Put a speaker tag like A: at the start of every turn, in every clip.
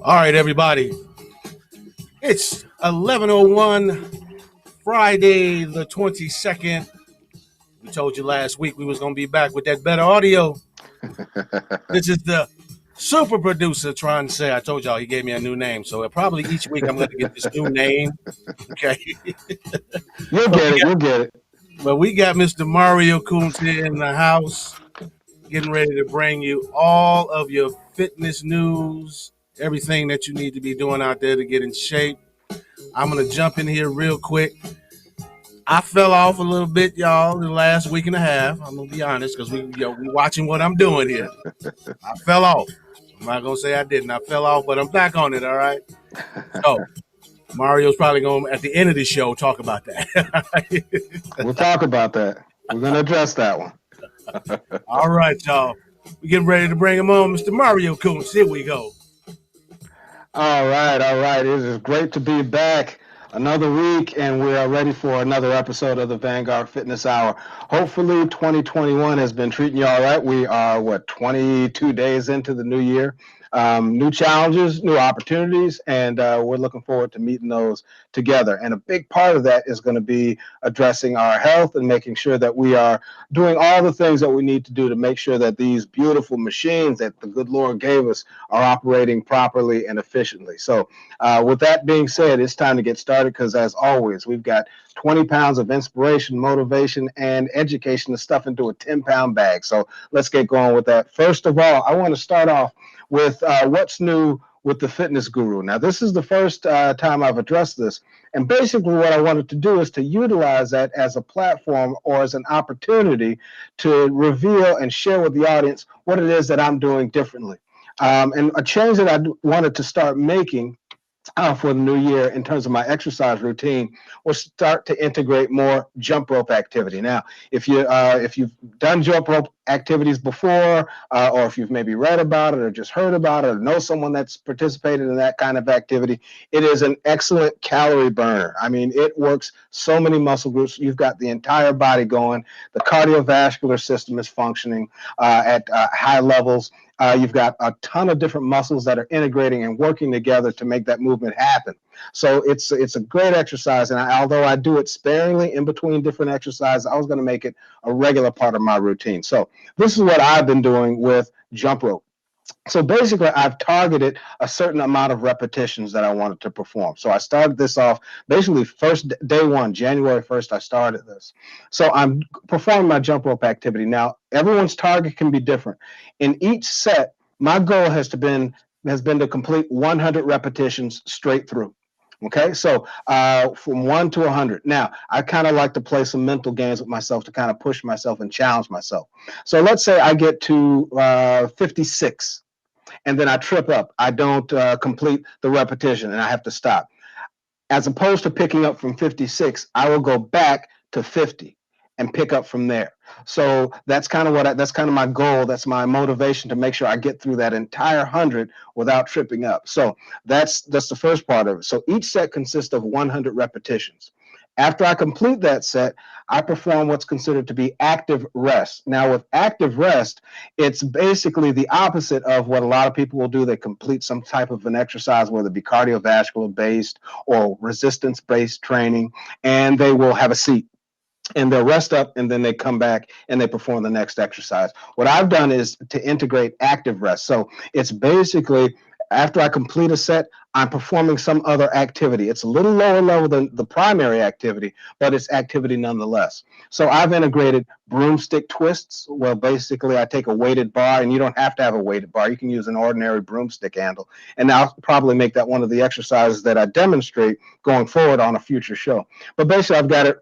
A: All right, everybody. It's 11:01, Friday the 22nd. We told you last week we was going to be back with that better audio. This is the super producer trying to say, I told y'all he gave me a new name. So probably each week I'm going to get this new name. Okay.
B: You'll get it.
A: But we got Mr. Mario Coons here in the house, getting ready to bring you all of your fitness news, everything that you need to be doing out there to get in shape. I'm going to jump in here real quick. I fell off a little bit, y'all, the last week and a half. I'm going to be honest because we watching what I'm doing here. I fell off. I'm not going to say I didn't. I fell off, but I'm back on it, all right? So, Mario's probably going to, at the end of the show, talk about that.
B: We'll talk about that. We're going to address that one.
A: All right, y'all. We're getting ready to bring him on. Mr. Mario Coons, here we go.
B: All right. It is great to be back another week, and we are ready for another episode of the Vanguard Fitness Hour. Hopefully, 2021 has been treating you all right. We are, 22 days into the new year. New challenges, new opportunities, and we're looking forward to meeting those together. And a big part of that is going to be addressing our health and making sure that we are doing all the things that we need to do to make sure that these beautiful machines that the good Lord gave us are operating properly and efficiently. So with that being said, it's time to get started because, as always, we've got 20 pounds of inspiration, motivation, and education to stuff into a 10-pound bag. So let's get going with that. First of all, I want to start off with what's new with the fitness guru. Now, this is the first time I've addressed this. And basically what I wanted to do is to utilize that as a platform or as an opportunity to reveal and share with the audience what it is that I'm doing differently. And a change that I wanted to start making for the new year in terms of my exercise routine will start to integrate more jump rope activity. Now, if you've done jump rope activities before, or if you've maybe read about it or just heard about it or know someone that's participated in that kind of activity, it is an excellent calorie burner. I mean, it works so many muscle groups. You've got the entire body going. The cardiovascular system is functioning at high levels. You've got a ton of different muscles that are integrating and working together to make that movement happen. So it's a great exercise, and although I do it sparingly in between different exercises, I was going to make it a regular part of my routine. So this is what I've been doing with jump rope. So basically, I've targeted a certain amount of repetitions that I wanted to perform. So I started this off basically first day one, January 1st, I started this. So I'm performing my jump rope activity. Now, everyone's target can be different. In each set, my goal has been to complete 100 repetitions straight through. Okay, so from 1 to 100. Now, I kind of like to play some mental games with myself to kind of push myself and challenge myself. So let's say I get to 56, and then I trip up. I don't complete the repetition, and I have to stop. As opposed to picking up from 56, I will go back to 50 and pick up from there. So that's kind of my goal. That's my motivation to make sure I get through that entire 100 without tripping up. So that's the first part of it. So each set consists of 100 repetitions. After I complete that set, I perform what's considered to be active rest. Now, with active rest, it's basically the opposite of what a lot of people will do. They complete some type of an exercise, whether it be cardiovascular-based or resistance-based training, and they will have a seat. And they'll rest up, and then they come back and they perform the next exercise. What I've done is to integrate active rest. So it's basically after I complete a set, I'm performing some other activity. It's a little lower level than the primary activity, but it's activity nonetheless. So I've integrated broomstick twists. Well, basically, I take a weighted bar, and you don't have to have a weighted bar. You can use an ordinary broomstick handle. And I'll probably make that one of the exercises that I demonstrate going forward on a future show. But basically, I've got it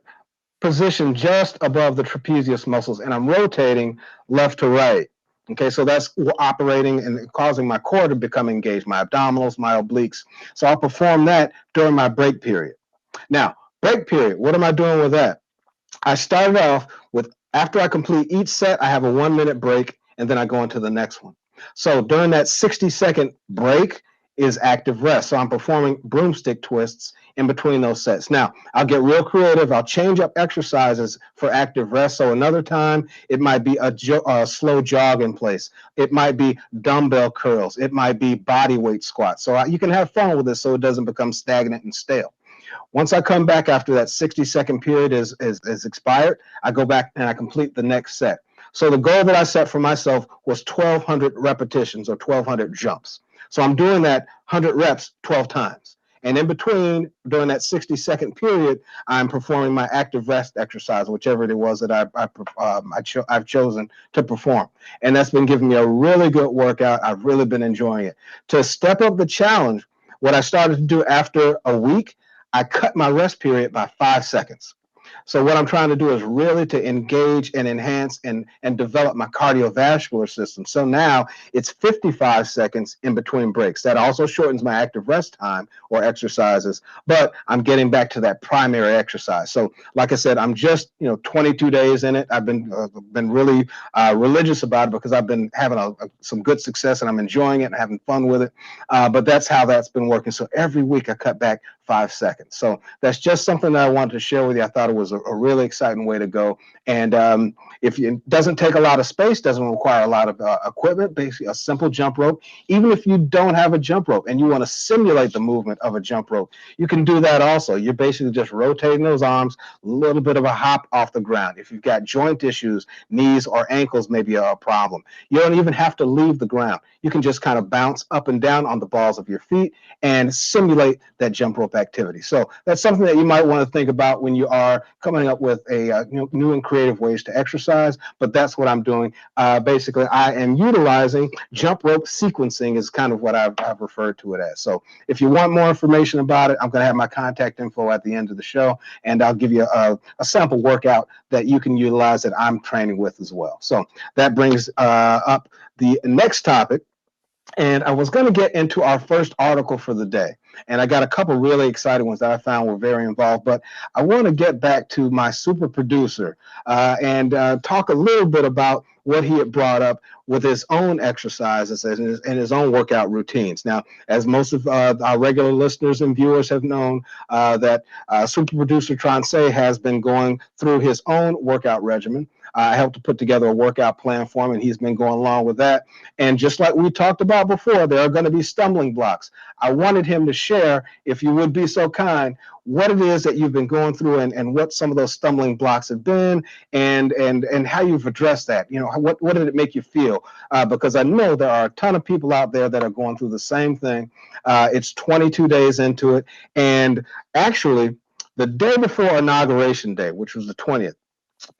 B: positioned just above the trapezius muscles, and I'm rotating left to right. Okay, so that's operating and causing my core to become engaged, my abdominals, my obliques. So I'll perform that during my break period. Now, break period, what am I doing with that? I started off with, after I complete each set, I have a 1-minute break, and then I go into the next one. So during that 60-second break is active rest. So I'm performing broomstick twists in between those sets. Now, I'll get real creative. I'll change up exercises for active rest. So another time, it might be a slow jog in place. It might be dumbbell curls. It might be body weight squats. So you can have fun with this so it doesn't become stagnant and stale. Once I come back after that 60-second period is expired, I go back and I complete the next set. So the goal that I set for myself was 1,200 repetitions or 1,200 jumps. So I'm doing that 100 reps 12 times. And in between, during that 60-second period, I'm performing my active rest exercise, whichever it was that I've chosen to perform. And that's been giving me a really good workout. I've really been enjoying it. To step up the challenge, what I started to do after a week, I cut my rest period by 5 seconds. So what I'm trying to do is really to engage and enhance and develop my cardiovascular system. So now it's 55 seconds in between breaks. That also shortens my active rest time or exercises, but I'm getting back to that primary exercise. So like I said, I'm just 22 days in it. I've been really religious about it because I've been having some good success and I'm enjoying it and having fun with it. But that's how that's been working. So every week I cut back 5 seconds. So that's just something that I wanted to share with you. I thought it was a really exciting way to go. And if it doesn't take a lot of space, doesn't require a lot of equipment, basically a simple jump rope. Even if you don't have a jump rope and you want to simulate the movement of a jump rope, you can do that also. You're basically just rotating those arms, a little bit of a hop off the ground. If you've got joint issues, knees or ankles may be a problem. You don't even have to leave the ground. You can just kind of bounce up and down on the balls of your feet and simulate that jump rope activity. So that's something that you might want to think about when you are coming up with a new and creative ways to exercise. But that's what I'm doing. Basically, I am utilizing jump rope sequencing is kind of what I've referred to it as. So if you want more information about it, I'm going to have my contact info at the end of the show, and I'll give you a sample workout that you can utilize that I'm training with as well. So that brings up the next topic. And I was going to get into our first article for the day. And I got a couple really exciting ones that I found were very involved. But I want to get back to my super producer and talk a little bit about what he had brought up with his own exercises and his own workout routines. Now, as most of our regular listeners and viewers have known, that super producer Tronce has been going through his own workout regimen. I helped to put together a workout plan for him, and he's been going along with that. And just like we talked about before, there are going to be stumbling blocks. I wanted him to share, if you would be so kind, what it is that you've been going through and what some of those stumbling blocks have been and how you've addressed that. What did it make you feel? Because I know there are a ton of people out there that are going through the same thing. It's 22 days into it. And actually, the day before Inauguration Day, which was the 20th,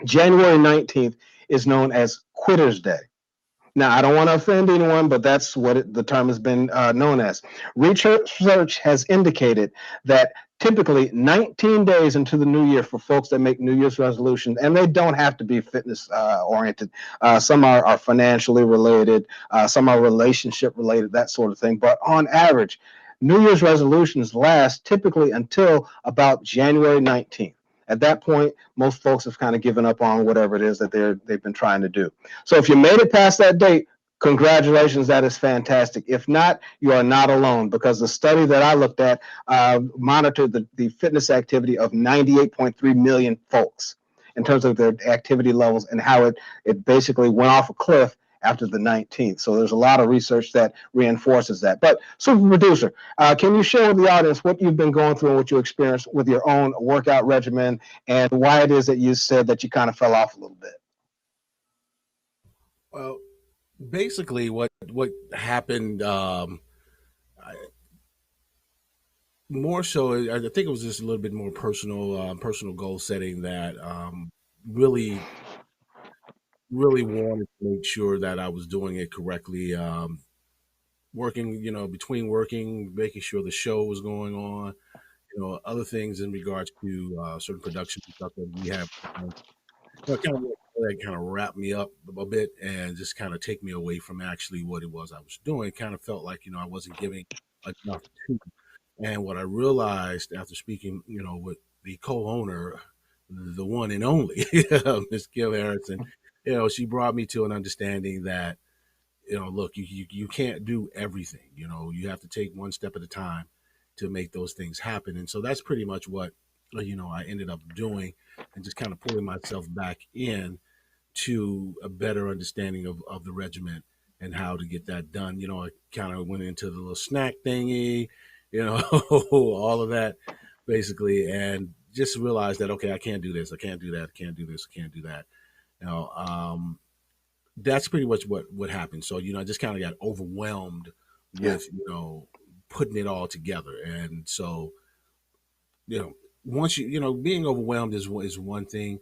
B: January 19th is known as Quitter's Day. Now, I don't want to offend anyone, but that's what the term has been known as. Research has indicated that typically 19 days into the new year for folks that make New Year's resolutions, and they don't have to be fitness oriented. Some are financially related, some are relationship related, that sort of thing. But on average, New Year's resolutions last typically until about January 19th. At that point, most folks have kind of given up on whatever it is that they've been trying to do. So if you made it past that date, congratulations, that is fantastic. If not, you are not alone, because the study that I looked at monitored the fitness activity of 98.3 million folks in terms of their activity levels and how it basically went off a cliff after the 19th. So there's a lot of research that reinforces that. But super producer, can you share with the audience what you've been going through and what you experienced with your own workout regimen and why it is that you said that you kind of fell off a little bit?
A: Well, basically, what happened, more so, I think it was just a little bit more personal goal setting that really really wanted to make sure that I was doing it correctly. Working, between working, making sure the show was going on, other things in regards to certain production stuff that we have. Kind of that kind of wrap me up a bit and just kind of take me away from actually what it was I was doing. It kind of felt like I wasn't giving enough to. And what I realized after speaking, with the co-owner, the one and only Miss Kim Harrison, she brought me to an understanding that look, you can't do everything. You have to take one step at a time to make those things happen. And so that's pretty much what I ended up doing, and just kind of pulling myself back in to a better understanding of the regiment and how to get that done. I kind of went into the little snack thingy, all of that basically, and just realized that, okay, I can't do this, I can't do that, I can't do this, I can't do that. You know, that's pretty much what happened. So I just kind of got overwhelmed
B: Yeah.
A: with putting it all together, and so you know once being overwhelmed is one thing,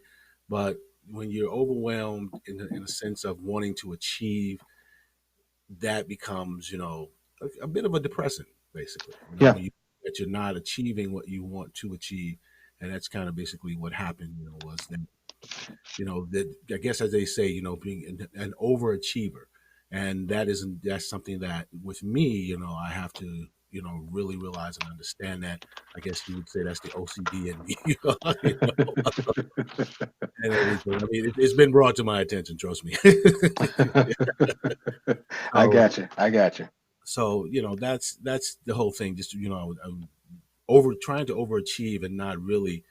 A: but when you're overwhelmed in a sense of wanting to achieve, that becomes a bit of a depressant, basically.
B: Yeah.
A: When you that you're not achieving what you want to achieve, and that's kind of basically what happened. Was that that, I guess, as they say, being an overachiever, and that's something that with me, I have to really realize and understand that. I guess you would say that's the OCD in me, and everything. I mean, it's been brought to my attention. Trust me.
B: I
A: so,
B: got you. I got you.
A: that's the whole thing. Just I'm over trying to overachieve and not really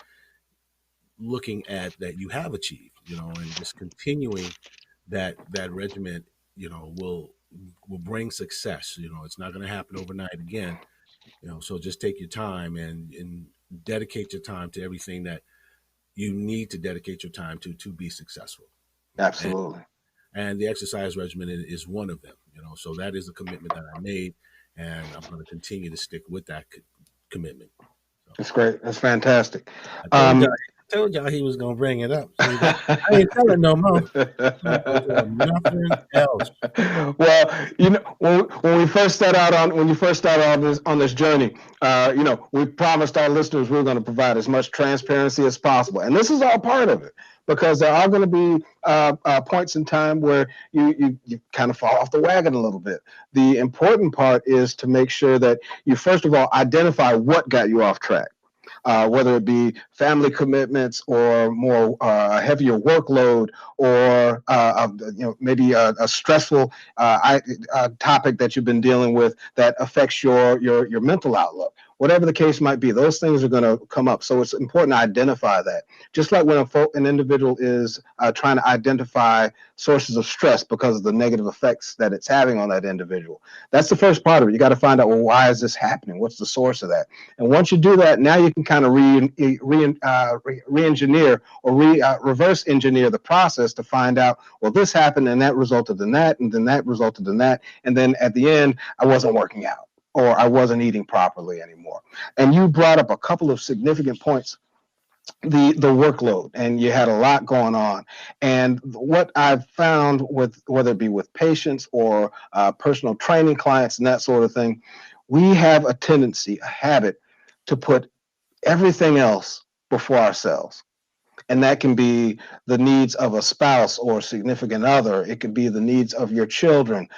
A: looking at that you have achieved, and just continuing that regiment, will bring success. It's not going to happen overnight again. So just take your time and dedicate your time to everything that you need to dedicate your time to be successful. And
B: Absolutely.
A: and the exercise regimen is one of them. So that is a commitment that I made, and I'm going to continue to stick with that commitment. So
B: That's great. That's fantastic.
A: I told y'all,
B: Um,
A: he was going to bring it up. See that? I ain't telling no more. I ain't gonna tell nothing else.
B: well, when we first start out on when you first started on this journey, we promised our listeners we were going to provide as much transparency as possible, and this is all part of it because there are going to be points in time where you kind of fall off the wagon a little bit. The important part is to make sure that you first of all identify what got you off track. Whether it be family commitments or more heavier workload, or maybe a stressful topic that you've been dealing with that affects your mental outlook. Whatever the case might be, those things are going to come up. So it's important to identify that. Just like when an individual is trying to identify sources of stress because of the negative effects that it's having on that individual. That's the first part of it. You got to find out, well, why is this happening? What's the source of that? And once you do that, now you can kind of re-engineer or reverse engineer the process to find out, well, this happened and that resulted in that, and then that resulted in that. And then at the end, I wasn't working out or I wasn't eating properly anymore. And you brought up a couple of significant points. The workload, and you had a lot going on. And what I've found, with whether it be with patients or personal training clients and that sort of thing, we have a tendency, a habit, to put everything else before ourselves. And that can be the needs of a spouse or significant other. It could be the needs of your children,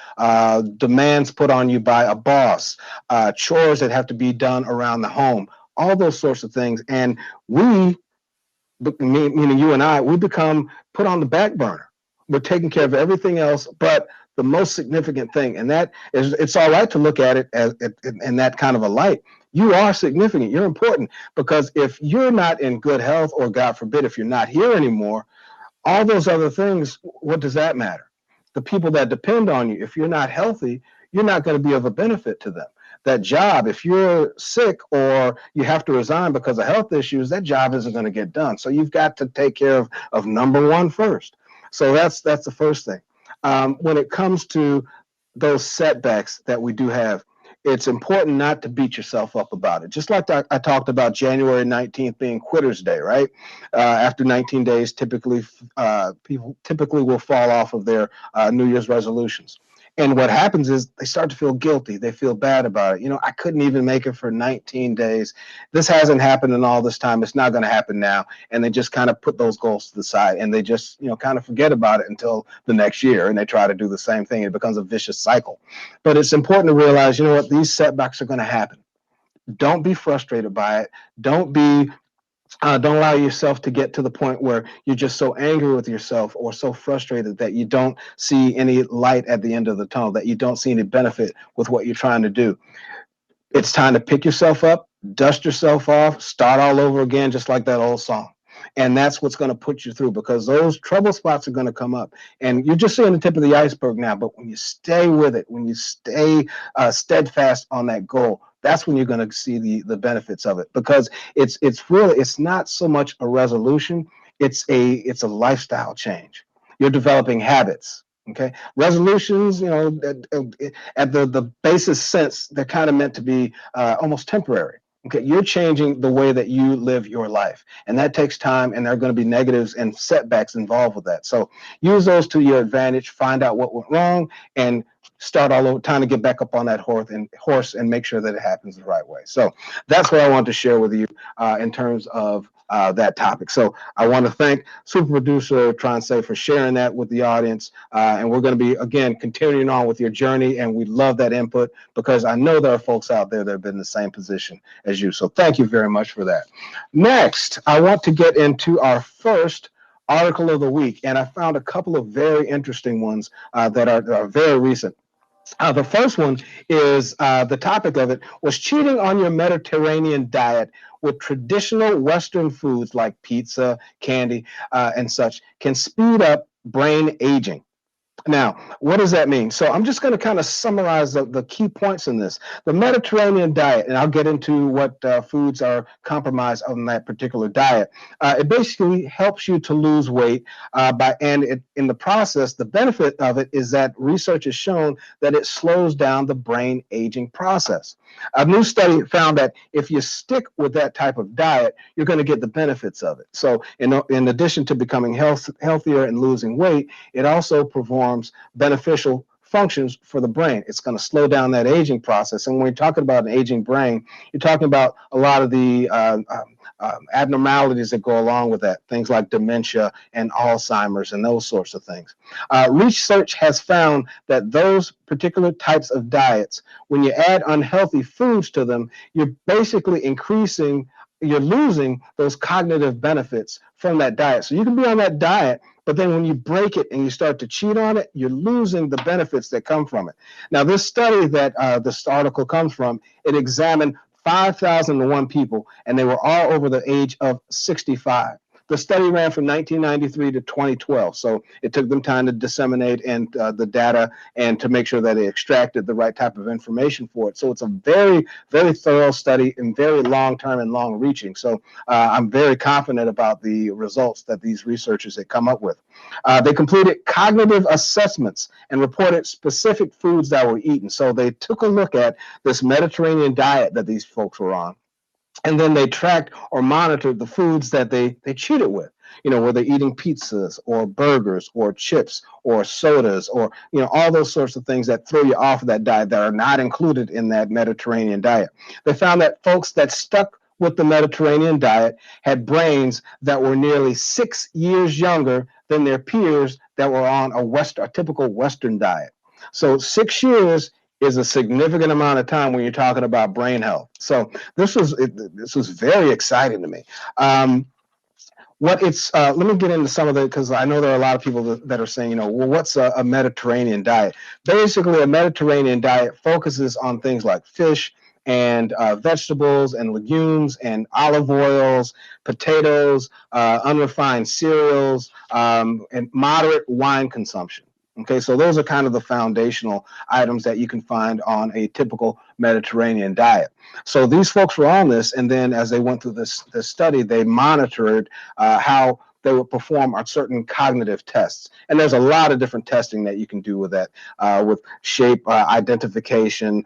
B: demands put on you by a boss, chores that have to be done around the home, all those sorts of things. And we, meaning you and I, we become put on the back burner. We're taking care of everything else but the most significant thing. And that is, it's all right to look at it as in that kind of a light. You are significant. You're important, because if you're not in good health, or God forbid, if you're not here anymore, all those other things, what does that matter? The people that depend on you, if you're not healthy, you're not going to be of a benefit to them. That job, if you're sick or you have to resign because of health issues, that job isn't going to get done. So you've got to take care of number one first. So that's the first thing. When it comes to those setbacks that we do have, it's important not to beat yourself up about it. Just like I talked about January 19th being Quitter's Day, right? After 19 days, typically people typically will fall off of their New Year's resolutions. And what happens is they start to feel guilty. They feel bad about it. I couldn't even make it for 19 days. This hasn't happened in all this time. It's not going to happen now. And they just kind of put those goals to the side, and they just, kind of forget about it until the next year. And they try to do the same thing. It becomes a vicious cycle. But it's important to realize, what, these setbacks are going to happen. Don't be frustrated by it. Don't allow yourself to get to the point where you're just so angry with yourself or so frustrated that you don't see any light at the end of the tunnel, that you don't see any benefit with what you're trying to do. It's time to pick yourself up, dust yourself off, start all over again, just like that old song. And that's what's going to put you through, because those trouble spots are going to come up. And you're just seeing the tip of the iceberg now. But when you stay with it, when you stay steadfast on that goal, that's when you're going to see the benefits of it. Because it's not so much a resolution, it's a lifestyle change. You're developing habits. Okay, resolutions, at the basis sense, they're kind of meant to be almost temporary. Okay, you're changing the way that you live your life, and that takes time, and there are going to be negatives and setbacks involved with that. So use those to your advantage, find out what went wrong, and start all over, time to get back up on that horse and make sure that it happens the right way. So that's what I want to share with you in terms of that topic. So I want to thank super producer Tronce for sharing that with the audience. And we're going to be, again, continuing on with your journey. And we love that input, because I know there are folks out there that have been in the same position as you. So thank you very much for that. Next, I want to get into our first article of the week. And I found a couple of very interesting ones that are very recent. The first one is the topic of it was cheating on your Mediterranean diet with traditional Western foods like pizza, candy, and such can speed up brain aging. Now, what does that mean? So I'm just going to kind of summarize the key points in this. The Mediterranean diet, and I'll get into what foods are compromised on that particular diet. It basically helps you to lose weight in the process, the benefit of it is that research has shown that it slows down the brain aging process. A new study found that if you stick with that type of diet, you're going to get the benefits of it. So in addition to becoming healthier and losing weight, it also performs beneficial functions for the brain. It's going to slow down that aging process. And when you're talking about an aging brain, you're talking about a lot of the abnormalities that go along with that, things like dementia and Alzheimer's and those sorts of things. Research has found that those particular types of diets, when you add unhealthy foods to them, you're basically you're losing those cognitive benefits from that diet. So you can be on that diet, but then when you break it and you start to cheat on it, you're losing the benefits that come from it. Now, this study that this article comes from, it examined 5,001 people, and they were all over the age of 65. The study ran from 1993 to 2012, so it took them time to disseminate the data and to make sure that they extracted the right type of information for it. So it's a very, very thorough study and very long-term and long-reaching. So I'm very confident about the results that these researchers had come up with. They completed cognitive assessments and reported specific foods that were eaten. So they took a look at this Mediterranean diet that these folks were on, and then they tracked or monitored the foods that they cheated with. Were they eating pizzas or burgers or chips or sodas or, all those sorts of things that throw you off of that diet that are not included in that Mediterranean diet. They found that folks that stuck with the Mediterranean diet had brains that were nearly 6 years younger than their peers that were on a typical Western diet. So 6 years is a significant amount of time when you're talking about brain health. So this was very exciting to me. Let me get into some of it, because I know there are a lot of people that are saying, well, what's a Mediterranean diet? Basically, a Mediterranean diet focuses on things like fish and vegetables and legumes and olive oils, potatoes, unrefined cereals, and moderate wine consumption. Okay, so those are kind of the foundational items that you can find on a typical Mediterranean diet. So these folks were on this, and then as they went through this study, they monitored how they would perform on certain cognitive tests. And there's a lot of different testing that you can do with that, with shape identification,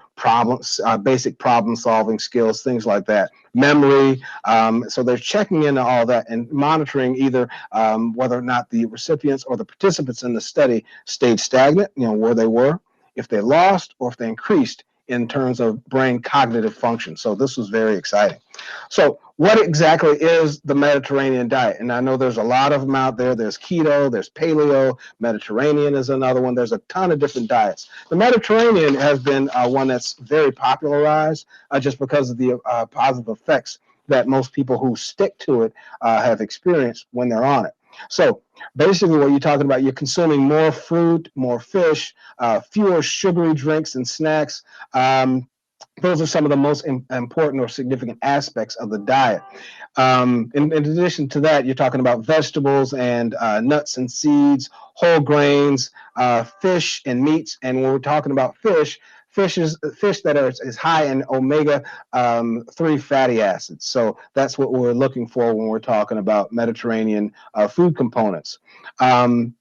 B: basic problem solving skills, things like that, memory. So they're checking into all that and monitoring either whether or not the recipients or the participants in the study stayed stagnant, where they were, if they lost, or if they increased in terms of brain cognitive function. So this was very exciting. So what exactly is the Mediterranean diet? And I know there's a lot of them out there. There's keto, there's paleo, Mediterranean is another one. There's a ton of different diets. The Mediterranean has been one that's very popularized just because of the positive effects that most people who stick to it have experienced when they're on it. So basically what you're talking about, you're consuming more fruit, more fish, fewer sugary drinks and snacks. Those are some of the most important or significant aspects of the diet. In addition to that, you're talking about vegetables and nuts and seeds, whole grains, fish and meats. And when we're talking about fish, fish that is high in omega-3 fatty acids. So that's what we're looking for when we're talking about Mediterranean food components. Um,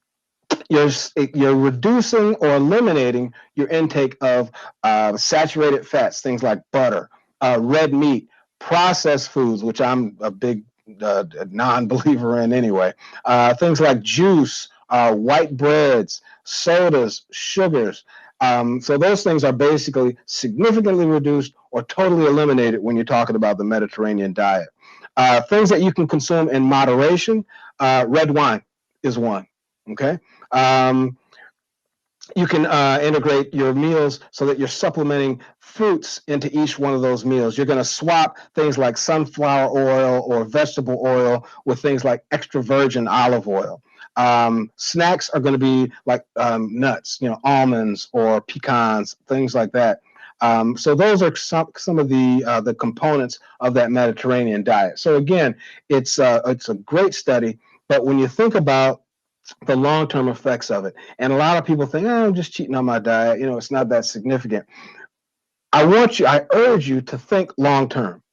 B: you're reducing or eliminating your intake of saturated fats, things like butter, red meat, processed foods, which I'm a big non-believer in anyway. Things like juice, white breads, sodas, sugars. So those things are basically significantly reduced or totally eliminated when you're talking about the Mediterranean diet. Things that you can consume in moderation, red wine is one. Okay. Um, you can integrate your meals so that you're supplementing fruits into each one of those meals. You're going to swap things like sunflower oil or vegetable oil with things like extra virgin olive oil. Snacks are going to be like nuts, almonds or pecans, things like that. So those are some of the components of that Mediterranean diet. So again, it's a great study, but when you think about the long-term effects of it. And a lot of people think, oh, I'm just cheating on my diet. It's not that significant. I urge you to think long-term.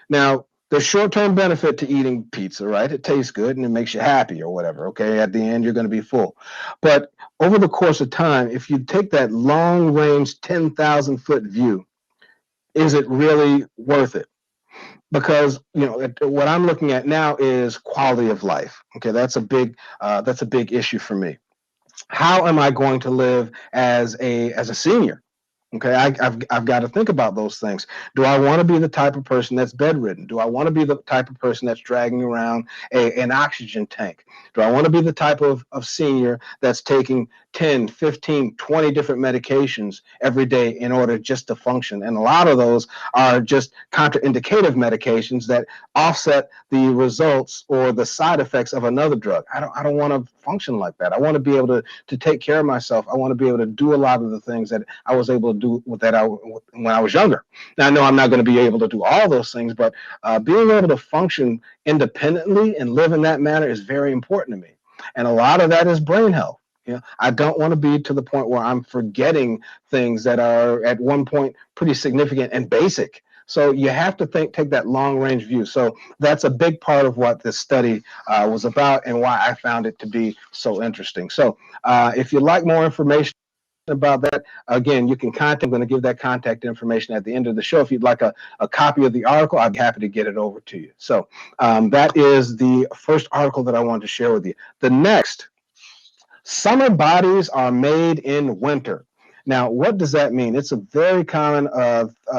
B: Now, there's short-term benefit to eating pizza, right? It tastes good and it makes you happy or whatever. Okay. At the end, you're going to be full. But over the course of time, if you take that long-range 10,000-foot view, is it really worth it? Because what I'm looking at now is quality of life. Okay, that's a big issue for me. How am I going to live as a senior? Okay, I've got to think about those things. Do I want to be the type of person that's bedridden? Do I want to be the type of person that's dragging around an oxygen tank? Do I want to be the type of senior that's taking 10, 15, 20 different medications every day in order just to function? And a lot of those are just contraindicative medications that offset the results or the side effects of another drug. I don't want to function like that. I want to be able to take care of myself. I want to be able to do a lot of the things that I was able to do when I was younger. Now I know I'm not going to be able to do all those things, but being able to function independently and live in that manner is very important to me. And a lot of that is brain health. I don't want to be to the point where I'm forgetting things that are at one point pretty significant and basic. So you have to take that long range view. So that's a big part of what this study was about and why I found it to be so interesting. So if you'd like more information about that, again, you can contact. I'm going to give that contact information at the end of the show. If you'd like a copy of the article, I'd be happy to get it over to you. So that is the first article that I wanted to share with you. The next, summer bodies are made in winter. Now, what does that mean? It's a very common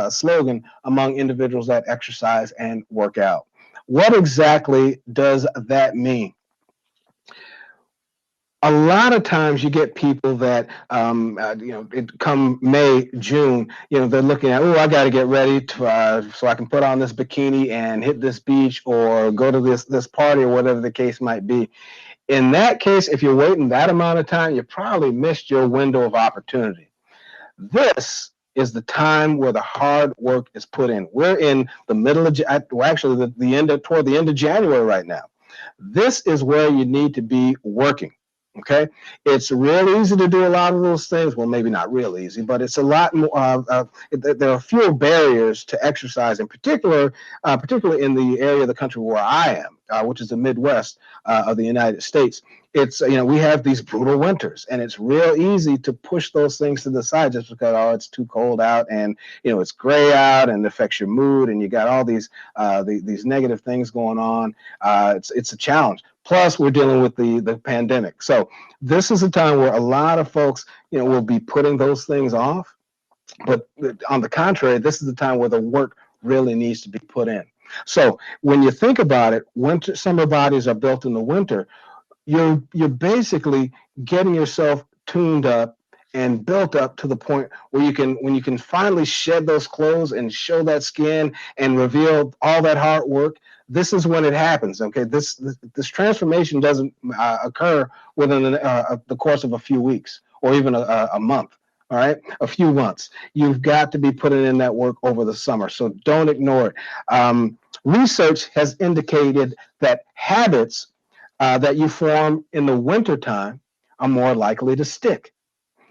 B: slogan among individuals that exercise and work out. What exactly does that mean? A lot of times you get people that, it come May, June, they're looking at, oh, I got to get ready so I can put on this bikini and hit this beach or go to this party or whatever the case might be. In that case, if you're waiting that amount of time, you probably missed your window of opportunity. This is the time where the hard work is put in. We're in the middle of, well, actually toward the end of January right now. This is where you need to be working. Okay, it's real easy to do a lot of those things. Well, maybe not real easy, but it's a lot more. There are fewer barriers to exercise, in particular, particularly in the area of the country where I am, which is the Midwest of the United States. It's we have these brutal winters, and it's real easy to push those things to the side just because it's too cold out, and it's gray out, and it affects your mood, and you got all these negative things going on. It's a challenge. Plus, we're dealing with the pandemic. So this is a time where a lot of folks, will be putting those things off. But on the contrary, this is the time where the work really needs to be put in. So when you think about it, summer bodies are built in the winter. You're basically getting yourself tuned up and built up to the point where when you can finally shed those clothes and show that skin and reveal all that hard work. This is when it happens. Okay, this transformation doesn't occur within the course of a few weeks or even a month. All right, a few months. You've got to be putting in that work over the summer, so don't ignore it. Research has indicated that habits that you form in the wintertime are more likely to stick.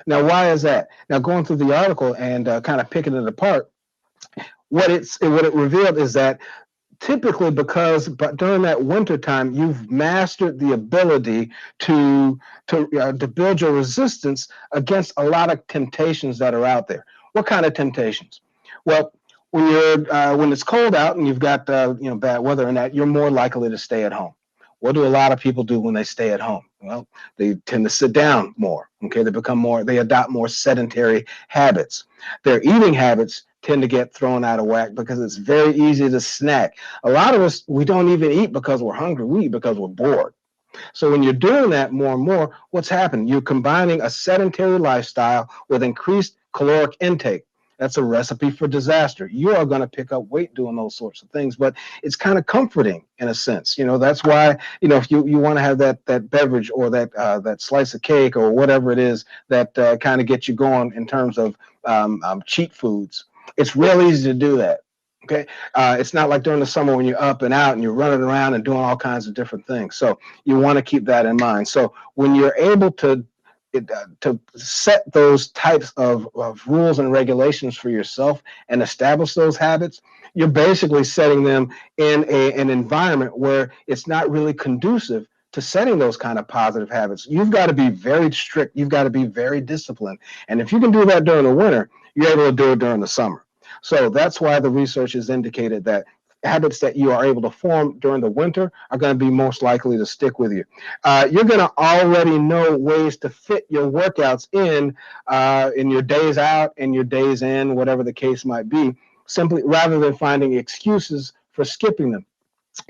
B: Now, why is that? Now, going through the article and kind of picking it apart, what it revealed is that typically but during that winter time you've mastered the ability to build your resistance against a lot of temptations that are out there. What kind of temptations? Well, when it's cold out and you've got bad weather and that, you're more likely to stay at home. What do a lot of people do when they stay at home? Well, they tend to sit down more. Okay, they adopt more sedentary habits. Their eating habits tend to get thrown out of whack because it's very easy to snack. A lot of us, we don't even eat because we're hungry. We eat because we're bored. So when you're doing that more and more, what's happening? You're combining a sedentary lifestyle with increased caloric intake. That's a recipe for disaster. You are going to pick up weight doing those sorts of things, but it's kind of comforting in a sense. That's why, if you want to have that beverage or that slice of cake or whatever it is that kind of gets you going in terms of cheat foods, it's real easy to do that. Okay. It's not like during the summer when you're up and out and you're running around and doing all kinds of different things. So you want to keep that in mind. So when you're able to set those types of rules and regulations for yourself and establish those habits, you're basically setting them in an environment where it's not really conducive to setting those kind of positive habits. You've got to be very strict. You've got to be very disciplined. And if you can do that during the winter, you're able to do it during the summer. So that's why the research has indicated that habits that you are able to form during the winter are going to be most likely to stick with you. You're going to already know ways to fit your workouts in your days out and your days in, whatever the case might be, simply rather than finding excuses for skipping them.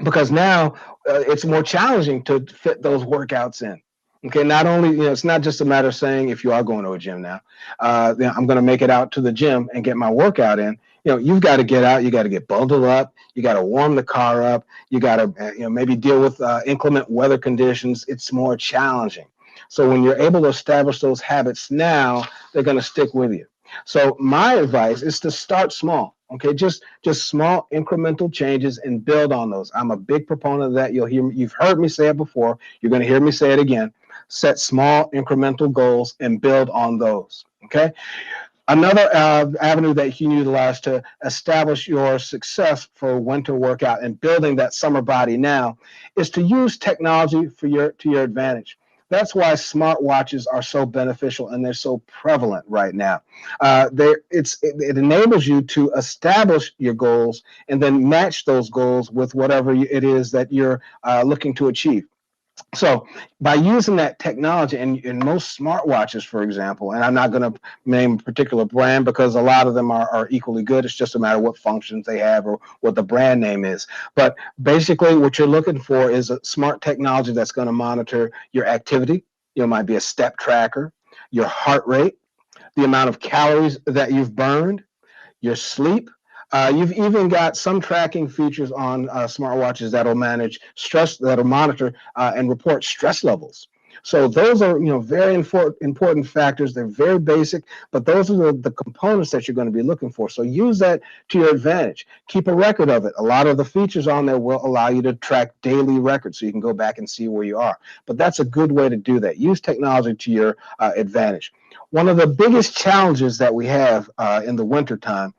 B: Because now it's more challenging to fit those workouts in. Okay, not only, it's not just a matter of saying if you are going to a gym now, I'm going to make it out to the gym and get my workout in. You've got to get out, you got to get bundled up, you got to warm the car up, you got to maybe deal with inclement weather conditions. It's more challenging. So when you're able to establish those habits now, they're going to stick with you. So my advice is to start small. Okay, just small incremental changes and build on those. I'm a big proponent of that. You've heard me say it before. You're going to hear me say it again. Set small incremental goals and build on those. Okay. Another avenue that you can utilize to establish your success for winter workout and building that summer body now is to use technology to your advantage. That's why smartwatches are so beneficial and they're so prevalent right now. It enables you to establish your goals and then match those goals with whatever it is that you're looking to achieve. So by using that technology in most smartwatches, for example, and I'm not going to name a particular brand because a lot of them are equally good. It's just a matter of what functions they have or what the brand name is. But basically what you're looking for is a smart technology that's going to monitor your activity. It might be a step tracker, your heart rate, the amount of calories that you've burned, your sleep. You've even got some tracking features on smartwatches that'll manage stress, that'll monitor and report stress levels. So those are, very important factors. They're very basic, but those are the components that you're going to be looking for. So use that to your advantage. Keep a record of it. A lot of the features on there will allow you to track daily records, so you can go back and see where you are. But that's a good way to do that. Use technology to your advantage. One of the biggest challenges that we have in the wintertime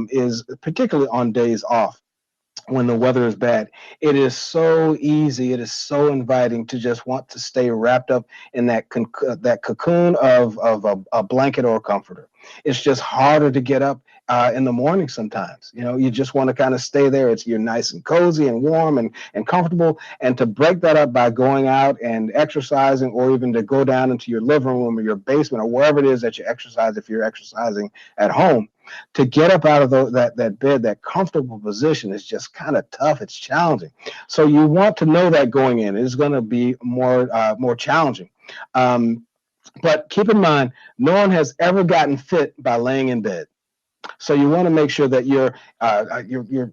B: is particularly on days off when the weather is bad. It is so easy, it is so inviting to just want to stay wrapped up in that cocoon of a blanket or a comforter. It's just harder to get up in the morning sometimes. You just want to kind of stay there. You're nice and cozy and warm and comfortable. And to break that up by going out and exercising, or even to go down into your living room or your basement or wherever it is that you exercise, if you're exercising at home, to get up out of that bed, that comfortable position, is just kind of tough. It's challenging. So you want to know that going in. It's going to be more challenging. But keep in mind, no one has ever gotten fit by laying in bed. So you want to make sure that you're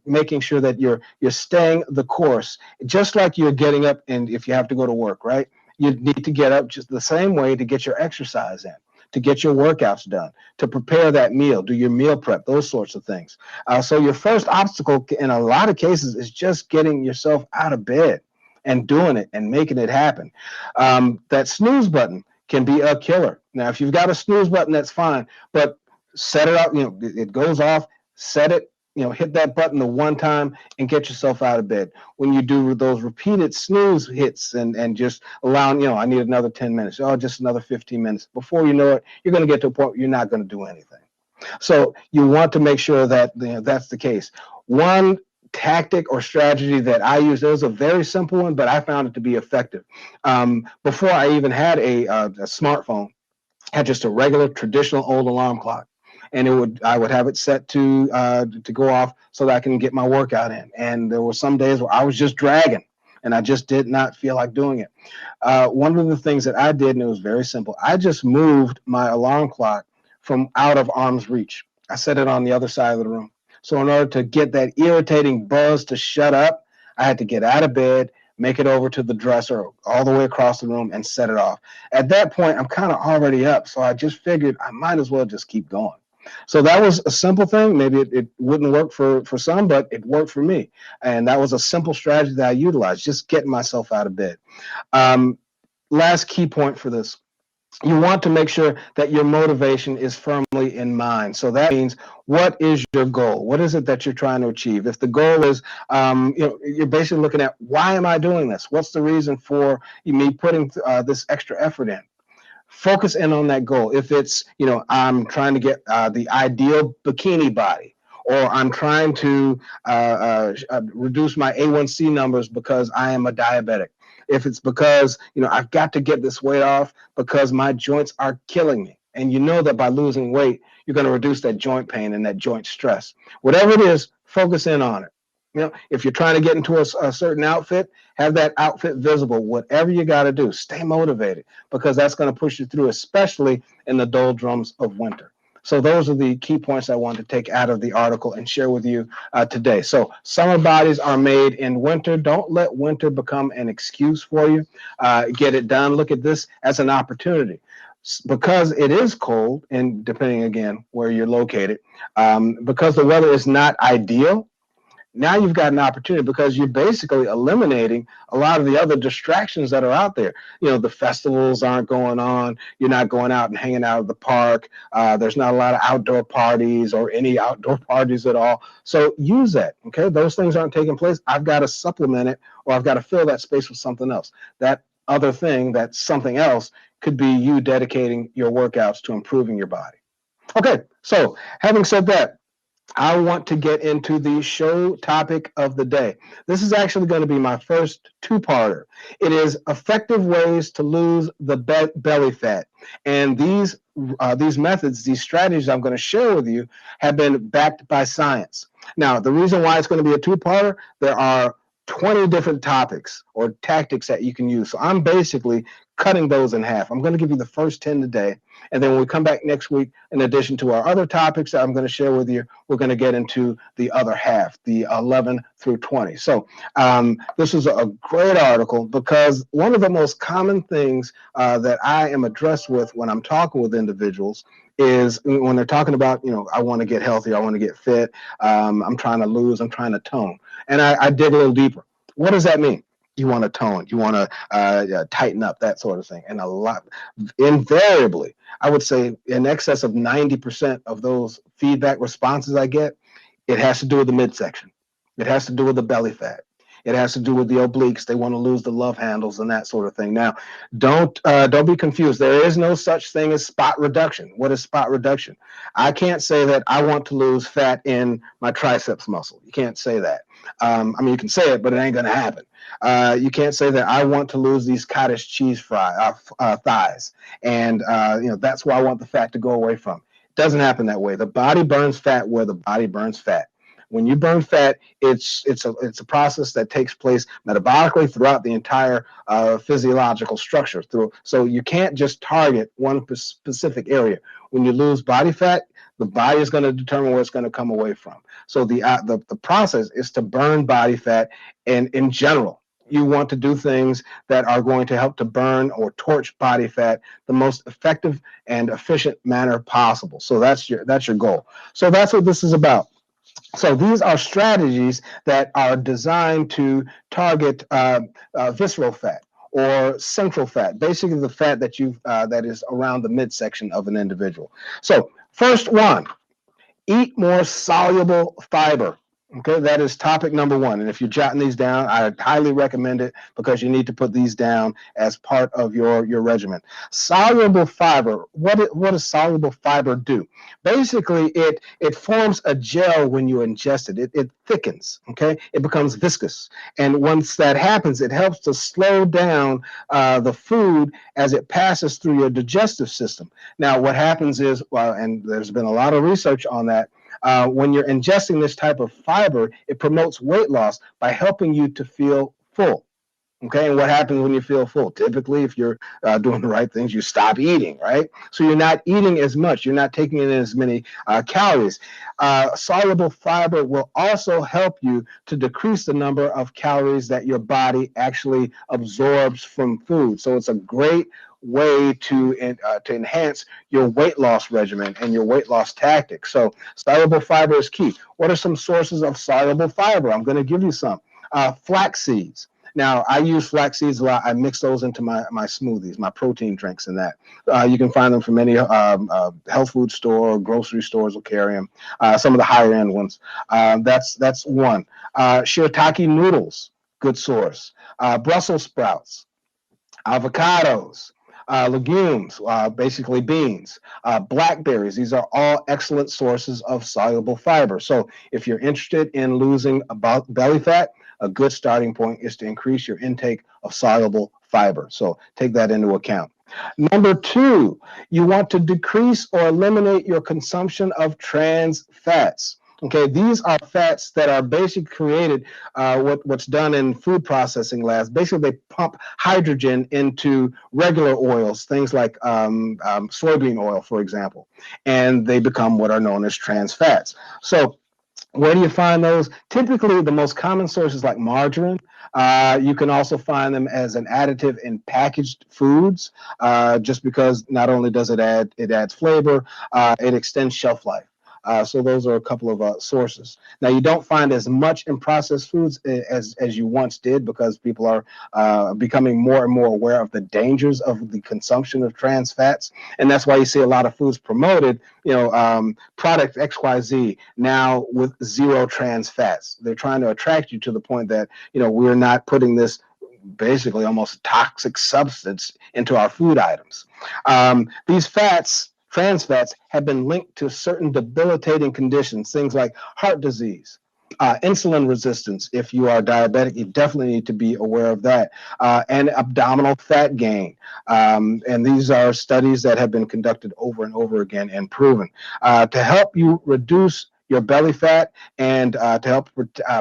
B: making sure that you're staying the course, just like you're getting up, and if you have to go to work, right? You need to get up just the same way to get your exercise in, to get your workouts done, to prepare that meal, do your meal prep, those sorts of things. So your first obstacle in a lot of cases is just getting yourself out of bed and doing it and making it happen. That snooze button can be a killer. Now, if you've got a snooze button, that's fine, but set it up, it goes off, set it, hit that button the one time and get yourself out of bed. When you do those repeated snooze hits and just allowing, I need another 10 minutes, just another 15 minutes. Before you know it, you're going to get to a point where you're not going to do anything. So you want to make sure that that's the case. One tactic or strategy that I use, it was a very simple one, but I found it to be effective. Before I even had a smartphone, I had just a regular traditional old alarm clock. And I would have it set to go off so that I can get my workout in. And there were some days where I was just dragging and I just did not feel like doing it. One of the things that I did, and it was very simple, I just moved my alarm clock from out of arm's reach. I set it on the other side of the room. So in order to get that irritating buzz to shut up, I had to get out of bed, make it over to the dresser all the way across the room and set it off. At that point, I'm kind of already up. So I just figured I might as well just keep going. So that was a simple thing. Maybe it wouldn't work for some, but it worked for me. And that was a simple strategy that I utilized, just getting myself out of bed. Last key point for this. You want to make sure that your motivation is firmly in mind. So that means, what is your goal? What is it that you're trying to achieve? If the goal is, you're basically looking at, why am I doing this? What's the reason for me putting this extra effort in? Focus in on that goal. If it's, I'm trying to get the ideal bikini body, or I'm trying to reduce my A1C numbers because I am a diabetic. If it's because, I've got to get this weight off because my joints are killing me. And you know that by losing weight, you're going to reduce that joint pain and that joint stress. Whatever it is, focus in on it. If you're trying to get into a certain outfit, have that outfit visible. Whatever you got to do, stay motivated, because that's going to push you through, especially in the doldrums of winter. So those are the key points I wanted to take out of the article and share with you today. So summer bodies are made in winter. Don't let winter become an excuse for you. Get it done. Look at this as an opportunity. Because it is cold, and depending, again, where you're located, because the weather is not ideal, now you've got an opportunity, because you're basically eliminating a lot of the other distractions that are out there. The festivals aren't going on. You're not going out and hanging out at the park. There's not a lot of outdoor parties or any outdoor parties at all. So use that, okay? Those things aren't taking place. I've got to supplement it, or I've got to fill that space with something else. That other thing, that something else, could be you dedicating your workouts to improving your body. Okay, so having said that, I want to get into the show topic of the day. This is actually going to be my first two-parter. It is effective ways to lose the belly fat. And these methods, these strategies I'm going to share with you, have been backed by science. Now, the reason why it's going to be a two-parter, there are 20 different topics or tactics that you can use. So I'm basically cutting those in half. I'm going to give you the first 10 today. And then when we come back next week, in addition to our other topics that I'm going to share with you, we're going to get into the other half, the 11 through 20. So this is a great article, because one of the most common things that I am addressed with when I'm talking with individuals is when they're talking about, I want to get healthy, I want to get fit, I'm trying to lose, I'm trying to tone. And I dig a little deeper. What does that mean? You want to tone, you want to tighten up, that sort of thing. And invariably, I would say in excess of 90% of those feedback responses I get, it has to do with the midsection. It has to do with the belly fat. It has to do with the obliques. They want to lose the love handles and that sort of thing. Now, don't be confused. There is no such thing as spot reduction. What is spot reduction? I can't say that I want to lose fat in my triceps muscle. You can't say that. You can say it, but it ain't going to happen. You can't say that I want to lose these cottage cheese thighs, and that's why I want the fat to go away from. It doesn't happen that way. The body burns fat where the body burns fat. When you burn fat, it's a process that takes place metabolically throughout the entire physiological structure. So you can't just target one specific area. When you lose body fat, the body is going to determine where it's going to come away from. So the process is to burn body fat, and in general, You want to do things that are going to help to burn or torch body fat the most effective and efficient manner possible. So that's your goal. So that's what this is about. So these are strategies that are designed to target visceral fat or central fat, basically the fat that is around the midsection of an individual. So first one, eat more soluble fiber. Okay, that is topic number one. And if you're jotting these down, I highly recommend it because you need to put these down as part of your regimen. Soluble fiber. What does soluble fiber do? Basically, it forms a gel when you ingest it. It thickens. Okay, it becomes viscous, and once that happens, it helps to slow down the food as it passes through your digestive system. Now, what happens is, and there's been a lot of research on that, when you're ingesting this type of fiber, it promotes weight loss by helping you to feel full. Okay, and what happens when you feel full? Typically, if you're doing the right things, you stop eating, right? So you're not eating as much, you're not taking in as many calories. Soluble fiber will also help you to decrease the number of calories that your body actually absorbs from food. So it's a great way to enhance your weight loss regimen and your weight loss tactics. So soluble fiber is key. What are some sources of soluble fiber? I'm going to give you some. Flax seeds. Now, I use flax seeds a lot. I mix those into my smoothies, my protein drinks, and that. You can find them from any health food store, or grocery stores will carry them. Some of the higher end ones. That's one. Shiitake noodles, good source. Brussels sprouts, avocados, legumes, basically beans, blackberries. These are all excellent sources of soluble fiber. So if you're interested in losing about belly fat, a good starting point is to increase your intake of soluble fiber. So take that into account. Number two, you want to decrease or eliminate your consumption of trans fats. Okay, these are fats that are basically created. What's done in food processing labs, basically they pump hydrogen into regular oils, things like soybean oil, for example, and they become what are known as trans fats. So where do you find those? Typically, the most common sources like margarine. You can also find them as an additive in packaged foods, just because not only does it adds flavor, it extends shelf life. So those are a couple of sources. Now, you don't find as much in processed foods as you once did because people are becoming more and more aware of the dangers of the consumption of trans fats. And that's why you see a lot of foods promoted, product XYZ now with zero trans fats. They're trying to attract you to the point that, we're not putting this basically almost toxic substance into our food items. These fats, trans fats, have been linked to certain debilitating conditions, things like heart disease, insulin resistance. If you are diabetic, you definitely need to be aware of that, and abdominal fat gain. And these are studies that have been conducted over and over again and proven to help you reduce your belly fat and to help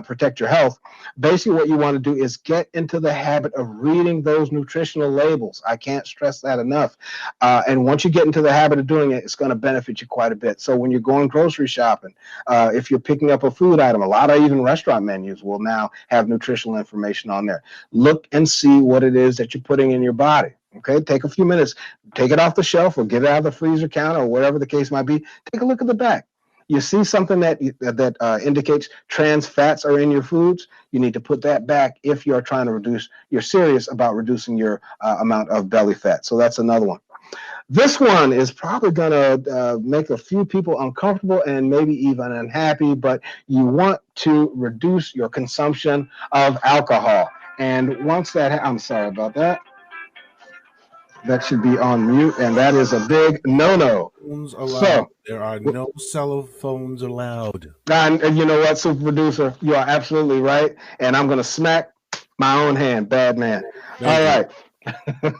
B: protect your health. Basically, what you want to do is get into the habit of reading those nutritional labels. I can't stress that enough. And once you get into the habit of doing it, it's going to benefit you quite a bit. So when you're going grocery shopping, if you're picking up a food item, a lot of even restaurant menus will now have nutritional information on there. Look and see what it is that you're putting in your body. Okay, take a few minutes, take it off the shelf or get it out of the freezer counter or whatever the case might be. Take a look at the back. You see something that indicates trans fats are in your foods, you need to put that back if you're trying to you're serious about reducing your amount of belly fat. So that's another one. This one is probably going to make a few people uncomfortable and maybe even unhappy, but you want to reduce your consumption of alcohol. And once I'm sorry about that. That should be on mute, and that is a big no-no.
A: Phones allowed.
B: So,
A: There are no cell phones allowed.
B: and you know what, super producer, you are absolutely right, and I'm gonna smack my own hand, bad man. All
A: Thank you.
B: right.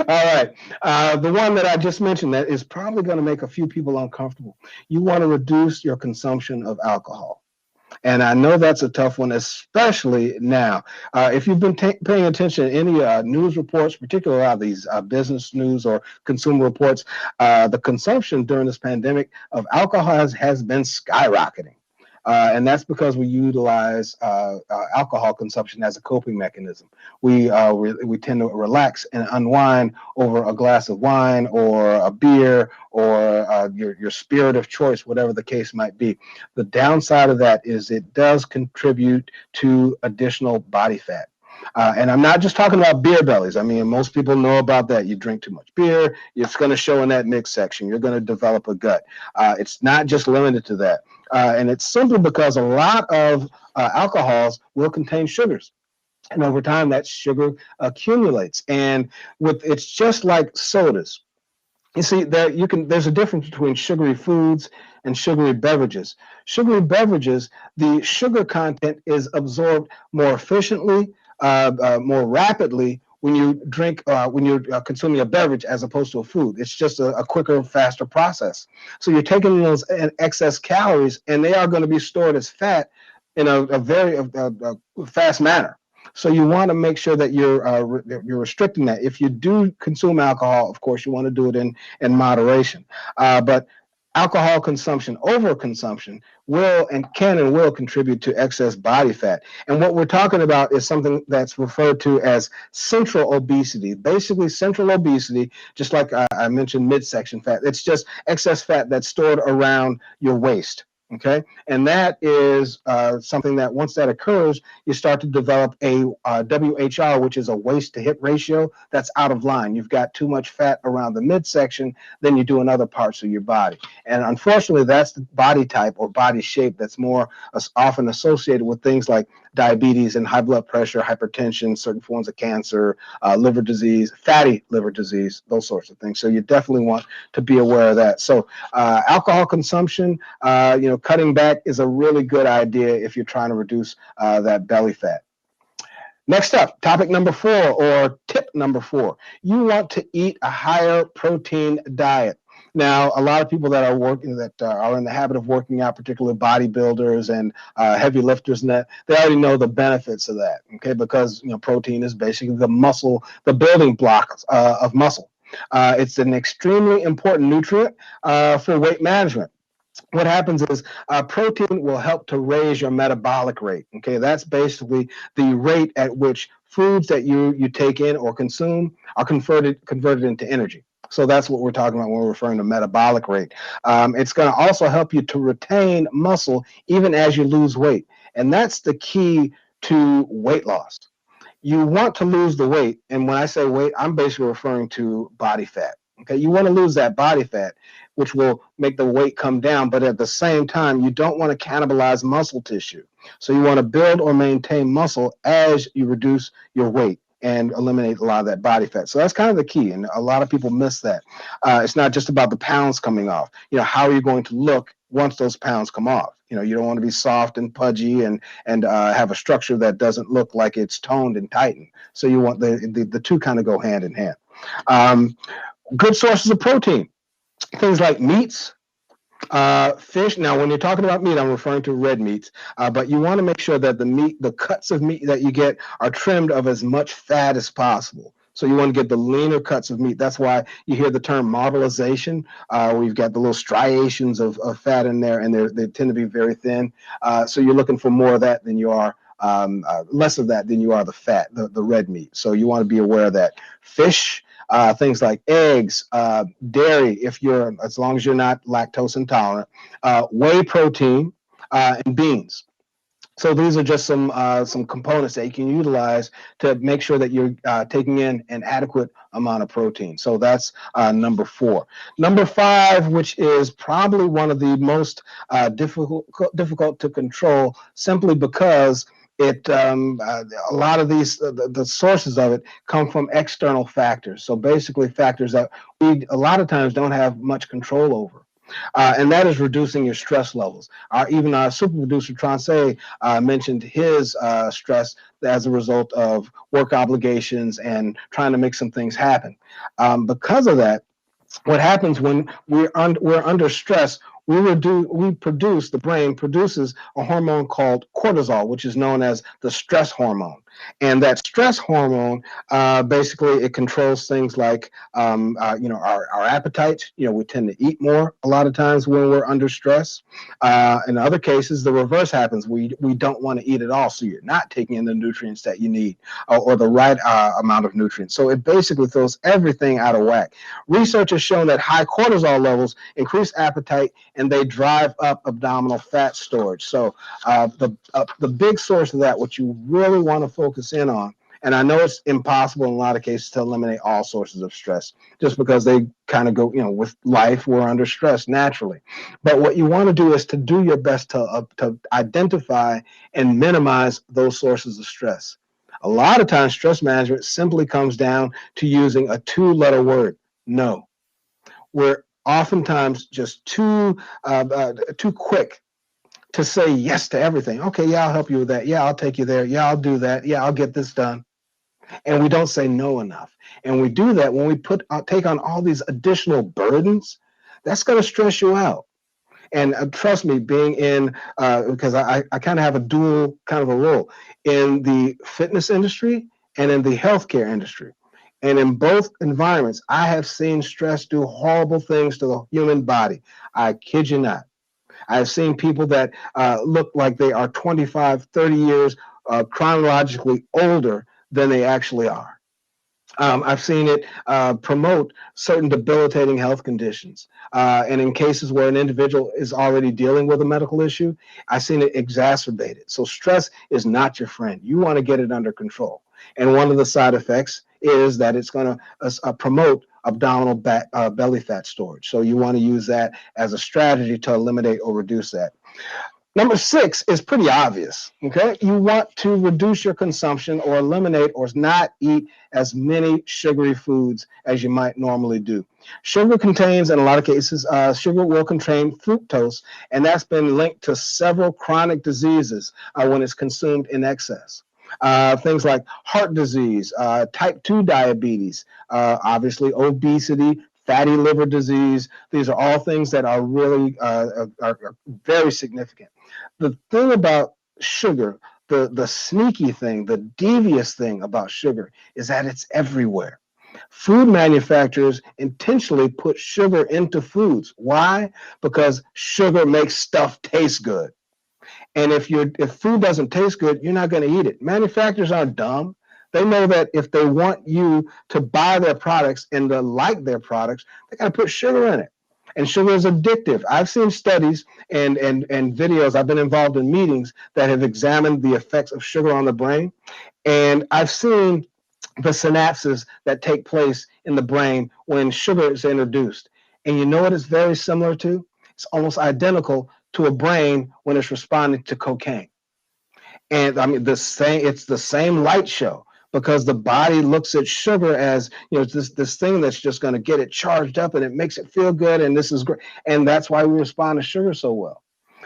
B: All right. The one that I just mentioned that is probably going to make a few people uncomfortable. You want to reduce your consumption of alcohol. And I know that's a tough one, especially now. If you've been paying attention to any news reports, particularly a lot of these business news or consumer reports, the consumption during this pandemic of alcohol has been skyrocketing. And that's because we utilize alcohol consumption as a coping mechanism. We tend to relax and unwind over a glass of wine or a beer or your spirit of choice, whatever the case might be. The downside of that is it does contribute to additional body fat. And I'm not just talking about beer bellies. I mean, most people know about that. You drink too much beer, it's going to show in that mix section. You're going to develop a gut. It's not just limited to that. And it's simply because a lot of alcohols will contain sugars. And over time, that sugar accumulates. And it's just like sodas. You see, there's a difference between sugary foods and sugary beverages. Sugary beverages, the sugar content is absorbed more efficiently, more rapidly when you drink, when you're consuming a beverage as opposed to a food. It's just a quicker, faster process. So you're taking those excess calories, and they are going to be stored as fat in a very fast manner. So you want to make sure that you're restricting that. If you do consume alcohol, of course, you want to do it in moderation. But alcohol consumption, overconsumption, will contribute to excess body fat. And what we're talking about is something that's referred to as central obesity. Basically, central obesity, just like I mentioned midsection fat, it's just excess fat that's stored around your waist. Okay, and that is something that once that occurs, you start to develop a WHR, which is a waist to hip ratio that's out of line. You've got too much fat around the midsection than you do in other parts of your body. And unfortunately, that's the body type or body shape that's more often associated with things like diabetes and high blood pressure, hypertension, certain forms of cancer, liver disease, fatty liver disease, those sorts of things. So you definitely want to be aware of that. So alcohol consumption, cutting back is a really good idea if you're trying to reduce that belly fat. Next up, topic number 4, or tip number 4. You want to eat a higher protein diet. Now, a lot of people that are in the habit of working out, particularly bodybuilders and heavy lifters, and that they already know the benefits of that. Okay, because protein is basically the building blocks of muscle. It's an extremely important nutrient for weight management. What happens is protein will help to raise your metabolic rate. Okay, that's basically the rate at which foods that you take in or consume are converted into energy. So that's what we're talking about when we're referring to metabolic rate. It's going to also help you to retain muscle even as you lose weight, and that's the key to weight loss. You want to lose the weight, and when I say weight, I'm basically referring to body fat. Okay, you want to lose that body fat, which will make the weight come down, but at the same time, you don't want to cannibalize muscle tissue. So you want to build or maintain muscle as you reduce your weight and eliminate a lot of that body fat. So that's kind of the key, and a lot of people miss that. It's not just about the pounds coming off. How are you going to look once those pounds come off? You don't want to be soft and pudgy and have a structure that doesn't look like it's toned and tightened. So you want the two kind of go hand in hand. Good sources of protein, things like meats, fish. Now, when you're talking about meat, I'm referring to red meats, but you want to make sure that the cuts of meat that you get are trimmed of as much fat as possible. So you want to get the leaner cuts of meat. That's why you hear the term marbleization. We've got the little striations of fat in there, and they tend to be very thin. So you're looking for more of that than you are, less of that than you are the fat, the red meat. So you want to be aware of that. Fish, things like eggs, dairy, as long as you're not lactose intolerant, whey protein, and beans. So these are just some components that you can utilize to make sure that you're taking in an adequate amount of protein. So that's number 4. Number 5, which is probably one of the most difficult to control, simply because a lot of these the sources of it come from external factors. So basically factors that we a lot of times don't have much control over. And that is reducing your stress levels. Even our super producer, Transe, mentioned his stress as a result of work obligations and trying to make some things happen. Because of that, what happens when we're under stress, the brain produces a hormone called cortisol, which is known as the stress hormone. And that stress hormone, basically, it controls things like, our appetite. We tend to eat more a lot of times when we're under stress. In other cases, the reverse happens. We don't want to eat at all, so you're not taking in the nutrients that you need, or the right amount of nutrients. So it basically throws everything out of whack. Research has shown that high cortisol levels increase appetite, and they drive up abdominal fat storage. So the big source of that, what you really want to focus in on, and I know it's impossible in a lot of cases to eliminate all sources of stress, just because they kind of go, with life, we're under stress naturally. But what you want to do is to do your best to identify and minimize those sources of stress. A lot of times, stress management simply comes down to using a two-letter word: no. We're oftentimes just too quick to say yes to everything. Okay, yeah, I'll help you with that. Yeah, I'll take you there. Yeah, I'll do that. Yeah, I'll get this done. And we don't say no enough. And we do that when we take on all these additional burdens. That's going to stress you out. And trust me, being in, because I kind of have a dual kind of a role in the fitness industry and in the healthcare industry. And in both environments, I have seen stress do horrible things to the human body. I kid you not. I've seen people that look like they are 25, 30 years chronologically older than they actually are. I've seen it promote certain debilitating health conditions. And in cases where an individual is already dealing with a medical issue, I've seen it exacerbate it. So stress is not your friend. You want to get it under control. And one of the side effects is that it's going to promote abdominal belly fat storage. So you want to use that as a strategy to eliminate or reduce that. Number 6 is pretty obvious. Okay, you want to reduce your consumption or eliminate or not eat as many sugary foods as you might normally do. Sugar contains, in a lot of cases, sugar will contain fructose, and that's been linked to several chronic diseases when it's consumed in excess. Things like heart disease, type 2 diabetes, obviously obesity, fatty liver disease. These are all things that are really are very significant. The thing about sugar, the sneaky thing, the devious thing about sugar is that it's everywhere. Food manufacturers intentionally put sugar into foods. Why? Because sugar makes stuff taste good. And if food doesn't taste good, you're not going to eat it. Manufacturers aren't dumb. They know that if they want you to buy their products and to like their products, they got to put sugar in it. And sugar is addictive. I've seen studies and videos. I've been involved in meetings that have examined the effects of sugar on the brain. And I've seen the synapses that take place in the brain when sugar is introduced. And you know what it's very similar to? It's almost identical to a brain when it's responding to cocaine. And I mean, it's the same light show, because the body looks at sugar as, this thing that's just going to get it charged up and it makes it feel good, and this is great. And that's why we respond to sugar so well.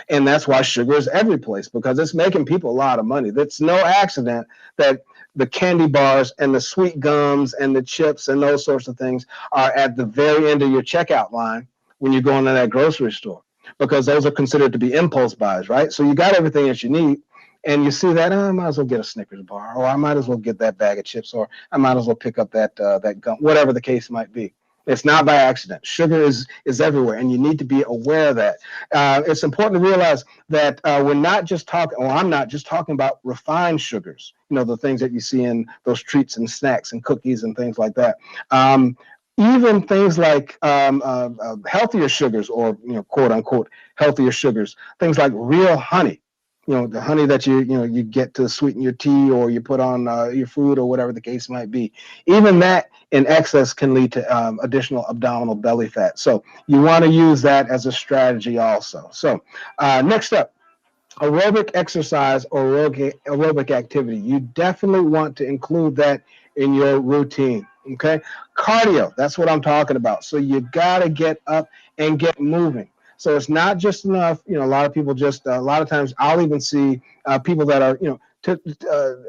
B: And that's why sugar is every place, because it's making people a lot of money. That's no accident that the candy bars and the sweet gums and the chips and those sorts of things are at the very end of your checkout line when you go into that grocery store, because those are considered to be impulse buys, right? So you got everything that you need, and you see that, I might as well get a Snickers bar, or I might as well get that bag of chips, or I might as well pick up that gum, whatever the case might be. It's not by accident. Sugar is everywhere, and you need to be aware of that. It's important to realize that we're not just talking, or I'm not just talking about refined sugars, the things that you see in those treats and snacks and cookies and things like that. Even things like healthier sugars, or quote unquote healthier sugars, things like real honey. The honey that you get to sweeten your tea, or you put on your food, or whatever the case might be. Even that in excess can lead to additional abdominal belly fat. So you want to use that as a strategy also. So next up, aerobic exercise or aerobic activity. You definitely want to include that in your routine. Okay, cardio, that's what I'm talking about. So you got to get up and get moving. So it's not just enough, a lot of people a lot of times I'll even see people that are,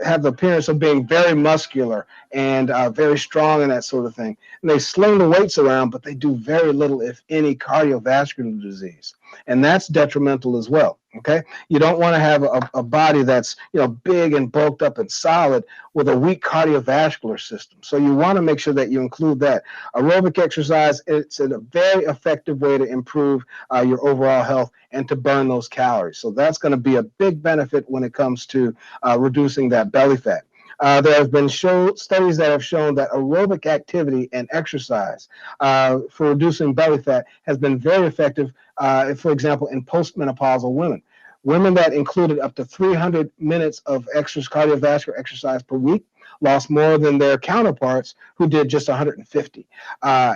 B: have the appearance of being very muscular and very strong and that sort of thing. And they sling the weights around, but they do very little, if any, cardiovascular disease. And that's detrimental as well. Okay, you don't want to have a body that's big and bulked up and solid with a weak cardiovascular system. So you want to make sure that you include that. Aerobic exercise, it's a very effective way to improve your overall health and to burn those calories. So that's going to be a big benefit when it comes to reducing that belly fat. There have been studies that have shown that aerobic activity and exercise for reducing belly fat has been very effective, for example, in postmenopausal women. Women that included up to 300 minutes of cardiovascular exercise per week lost more than their counterparts who did just 150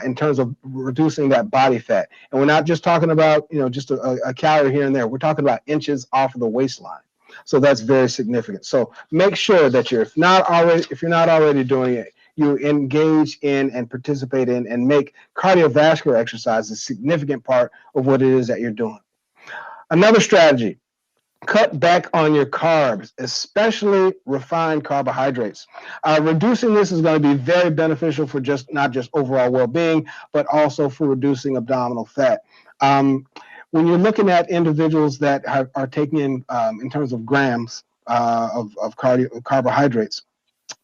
B: in terms of reducing that body fat. And we're not just talking about just a calorie here and there. We're talking about inches off of the waistline. So that's very significant. So make sure that if you're not already doing it, you engage in and participate in and make cardiovascular exercise a significant part of what it is that you're doing. Another strategy: cut back on your carbs, especially refined carbohydrates. Reducing this is going to be very beneficial for not just overall well-being, but also for reducing abdominal fat. When you're looking at individuals that are taking in terms of grams of carbohydrates,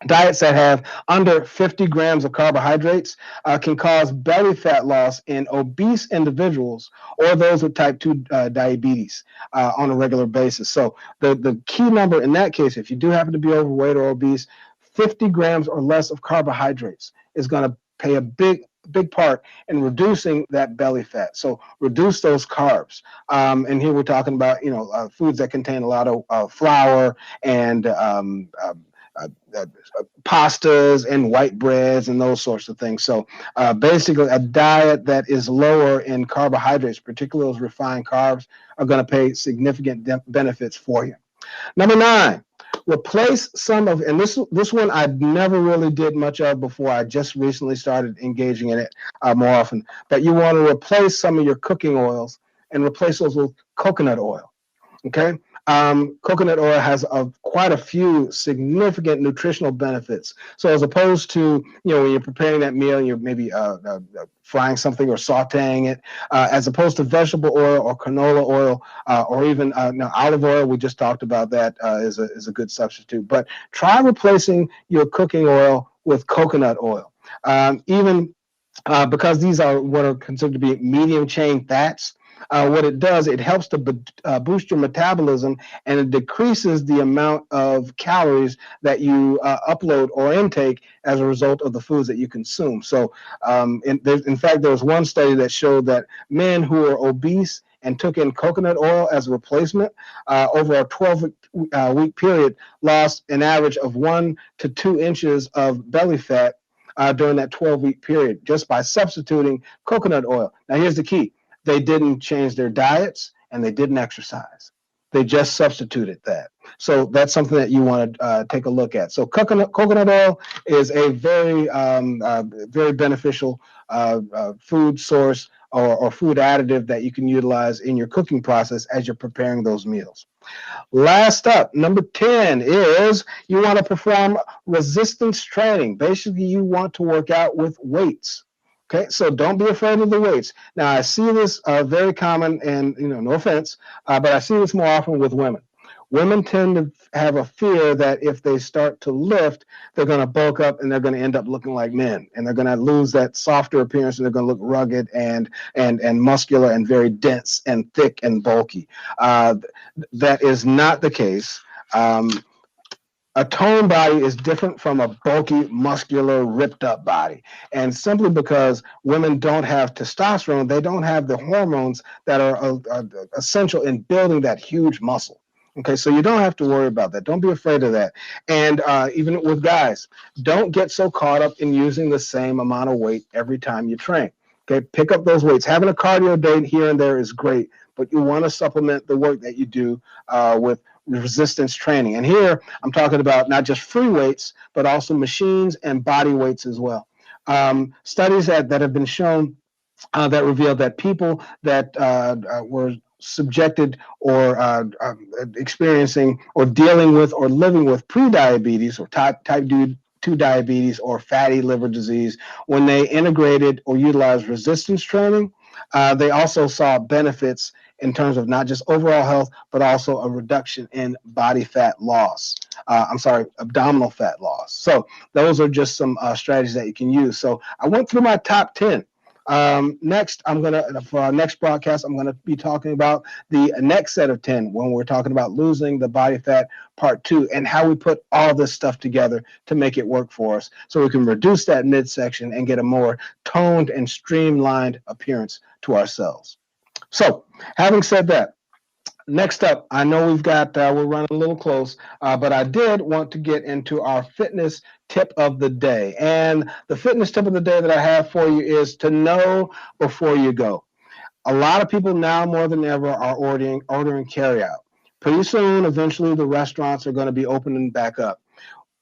B: diets that have under 50 grams of carbohydrates can cause belly fat loss in obese individuals or those with type 2 diabetes on a regular basis. So the key number in that case, if you do happen to be overweight or obese, 50 grams or less of carbohydrates is going to play a big part in reducing that belly fat. So reduce those carbs. And here we're talking about foods that contain a lot of flour and pastas and white breads and those sorts of things. So basically, a diet that is lower in carbohydrates, particularly those refined carbs, are going to pay significant benefits for you. Number 9, replace some of, and this one I never really did much of before. I just recently started engaging in it more often. But you want to replace some of your cooking oils and replace those with coconut oil. Okay. Coconut oil has quite a few significant nutritional benefits. So as opposed to, when you're preparing that meal, you're maybe frying something or sauteing it, as opposed to vegetable oil or canola oil or even olive oil. We just talked about that is a good substitute. But try replacing your cooking oil with coconut oil. Even because these are what are considered to be medium chain fats. What it does, it helps to boost your metabolism, and it decreases the amount of calories that you upload or intake as a result of the foods that you consume. So, in fact, there was one study that showed that men who are obese and took in coconut oil as a replacement over a 12-week period lost an average of 1 to 2 inches of belly fat during that 12-week period just by substituting coconut oil. Now, here's the key. They didn't change their diets and they didn't exercise. They just substituted that. So that's something that you want to take a look at. So coconut oil is a very, very beneficial food source or food additive that you can utilize in your cooking process as you're preparing those meals. Last up, number 10 is you want to perform resistance training. Basically, you want to work out with weights. Okay, so don't be afraid of the weights. Now, I see this very common, and no offense, but I see this more often with women. Women tend to have a fear that if they start to lift, they're going to bulk up and they're going to end up looking like men, and they're going to lose that softer appearance, and they're going to look rugged and muscular and very dense and thick and bulky. That is not the case. A toned body is different from a bulky, muscular, ripped up body. And simply because women don't have testosterone, they don't have the hormones that are essential in building that huge muscle. Okay, so you don't have to worry about that. Don't be afraid of that. And even with guys, don't get so caught up in using the same amount of weight every time you train. Okay, pick up those weights. Having a cardio day here and there is great, but you want to supplement the work that you do with resistance training. And here I'm talking about not just free weights, but also machines and body weights as well. Studies that have been shown that revealed that people that were subjected or experiencing or dealing with or living with pre-diabetes or type 2 diabetes or fatty liver disease, when they integrated or utilized resistance training, they also saw benefits in terms of not just overall health, but also a reduction in body fat loss. Abdominal fat loss. So those are just some strategies that you can use. So I went through my top 10. Next, for our next broadcast, I'm gonna be talking about the next set of 10 when we're talking about losing the body fat part 2 and how we put all this stuff together to make it work for us so we can reduce that midsection and get a more toned and streamlined appearance to ourselves. So having said that, next up, I know we're running a little close, but I did want to get into our fitness tip of the day. And the fitness tip of the day that I have for you is to know before you go. A lot of people now more than ever are ordering carryout. Pretty soon, eventually, the restaurants are going to be opening back up.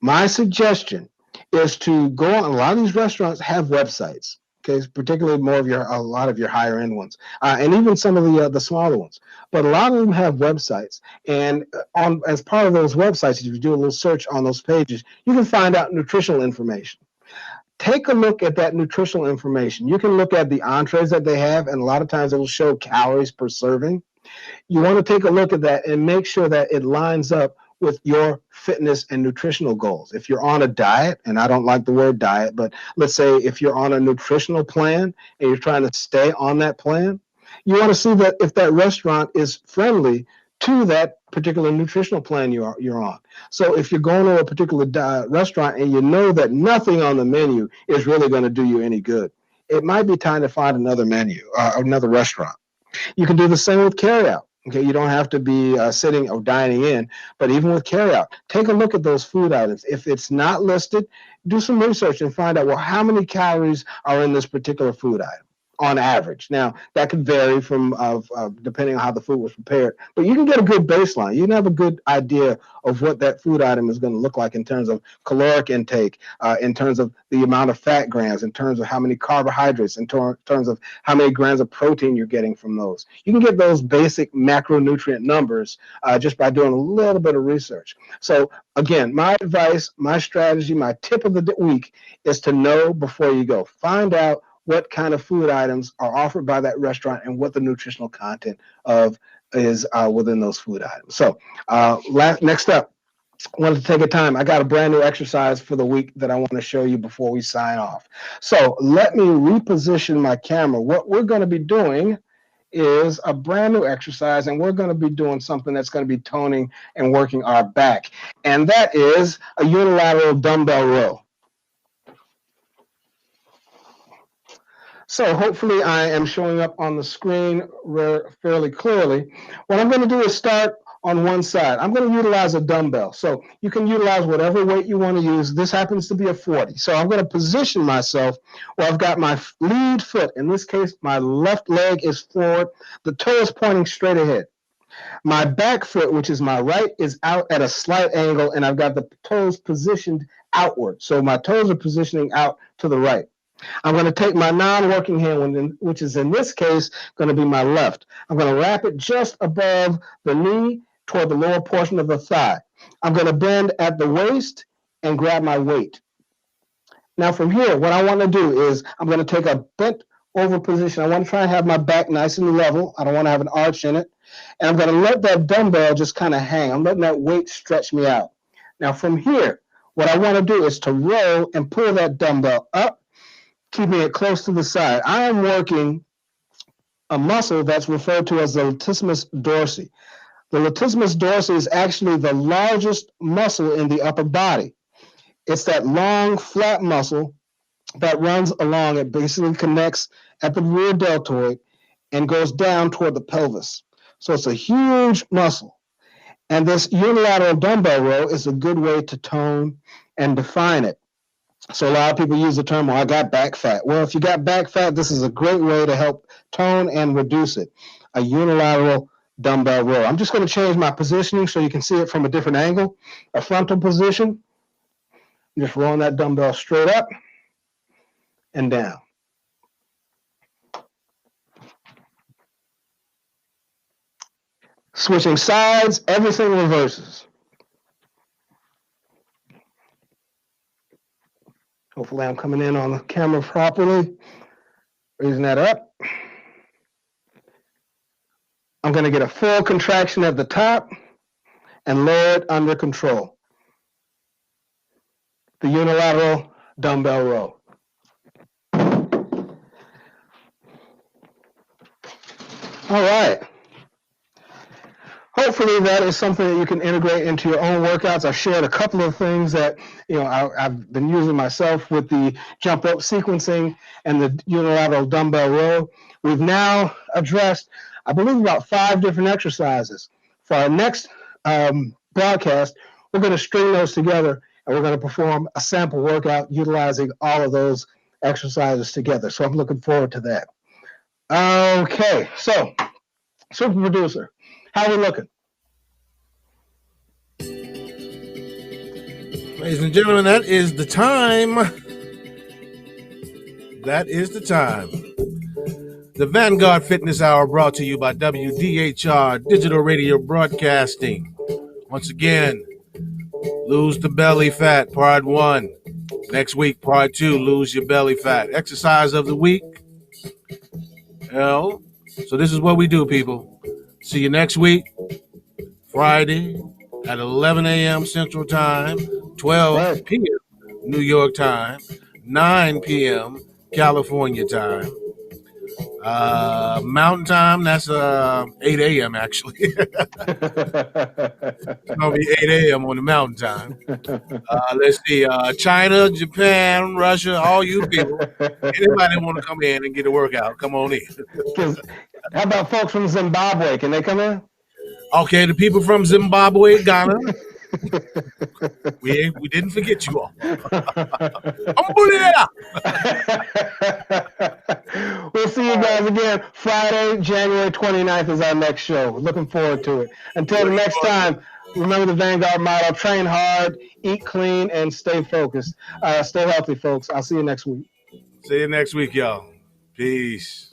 B: My suggestion is to go on. A lot of these restaurants have websites. Okay, particularly a lot of your higher end ones, and even some of the smaller ones. But a lot of them have websites, and as part of those websites, if you do a little search on those pages, you can find out nutritional information. Take a look at that nutritional information. You can look at the entrees that they have, and a lot of times it will show calories per serving. You want to take a look at that and make sure that it lines up with your fitness and nutritional goals. If you're on a diet, and I don't like the word diet, but let's say if you're on a nutritional plan and you're trying to stay on that plan, you want to see that if that restaurant is friendly to that particular nutritional plan you're on. So if you're going to a particular restaurant and you know that nothing on the menu is really going to do you any good, it might be time to find another another restaurant. You can do the same with carryout. Okay, you don't have to be sitting or dining in, but even with carryout, take a look at those food items. If it's not listed, do some research and find out, well, how many calories are in this particular food item on average. Now, that could vary from depending on how the food was prepared, but you can get a good baseline. You can have a good idea of what that food item is going to look like in terms of caloric intake, in terms of the amount of fat grams, in terms of how many carbohydrates, in terms of how many grams of protein you're getting from those. You can get those basic macronutrient numbers just by doing a little bit of research. So again, my advice, my strategy, my tip of the week is to know before you go. Find out what kind of food items are offered by that restaurant and what the nutritional content is within those food items. So next up, I wanted to take a time. I got a brand new exercise for the week that I want to show you before we sign off. So let me reposition my camera. What we're going to be doing is a brand new exercise, and we're going to be doing something that's going to be toning and working our back. And that is a unilateral dumbbell row. So hopefully I am showing up on the screen fairly clearly. What I'm going to do is start on one side. I'm going to utilize a dumbbell. So you can utilize whatever weight you want to use. This happens to be a 40. So I'm going to position myself where I've got my lead foot. In this case, my left leg is forward. The toe is pointing straight ahead. My back foot, which is my right, is out at a slight angle, and I've got the toes positioned outward. So my toes are positioning out to the right. I'm going to take my non-working hand, which is in this case going to be my left. I'm going to wrap it just above the knee toward the lower portion of the thigh. I'm going to bend at the waist and grab my weight. Now from here, what I want to do is I'm going to take a bent over position. I want to try and have my back nice and level. I don't want to have an arch in it. And I'm going to let that dumbbell just kind of hang. I'm letting that weight stretch me out. Now from here, what I want to do is to roll and pull that dumbbell up, keeping it close to the side. I am working a muscle that's referred to as the latissimus dorsi. The latissimus dorsi is actually the largest muscle in the upper body. It's that long, flat muscle that runs along. It basically connects at the rear deltoid and goes down toward the pelvis. So it's a huge muscle. And this unilateral dumbbell row is a good way to tone and define it. So a lot of people use the term, well, I got back fat. Well, if you got back fat, this is a great way to help tone and reduce it. A unilateral dumbbell row. I'm just going to change my positioning so you can see it from a different angle. A frontal position. Just rolling that dumbbell straight up and down. Switching sides, everything reverses. Hopefully I'm coming in on the camera properly. Raising that up. I'm going going to get a full contraction at the top and lower it under control. The unilateral dumbbell row. All right. Hopefully that is something that you can integrate into your own workouts. I've shared a couple of things that I've been using myself with the jump rope sequencing and the unilateral dumbbell row. We've now addressed, I believe, about 5 different exercises. For our next broadcast, we're going to string those together and we're going to perform a sample workout utilizing all of those exercises together. So I'm looking forward to that. Okay, so super producer, how are we looking?
A: Ladies and gentlemen, that is the time. That is the time. The Vanguard Fitness Hour brought to you by WDHR Digital Radio Broadcasting. Once again, lose the belly fat, part 1. Next week, part 2, lose your belly fat. Exercise of the week. So this is what we do, people. See you next week, Friday at 11 a.m. Central Time, 12 p.m. New York time, 9 p.m. California time. Mountain time, that's 8 a.m. actually. It's going to be 8 a.m. on the mountain time. Let's see, China, Japan, Russia, all you people. Anybody want to come in and get a workout, come on in.
B: How about folks from Zimbabwe? Can they come in?
A: Okay, the people from Zimbabwe, Ghana. We didn't forget you all.
B: We'll see you guys again Friday, January 29th is our next show. Looking forward to it. Until the next time, remember the Vanguard motto: train hard, eat clean, and stay focused. Stay healthy, folks. I'll see you next week.
A: See you next week, y'all. Peace.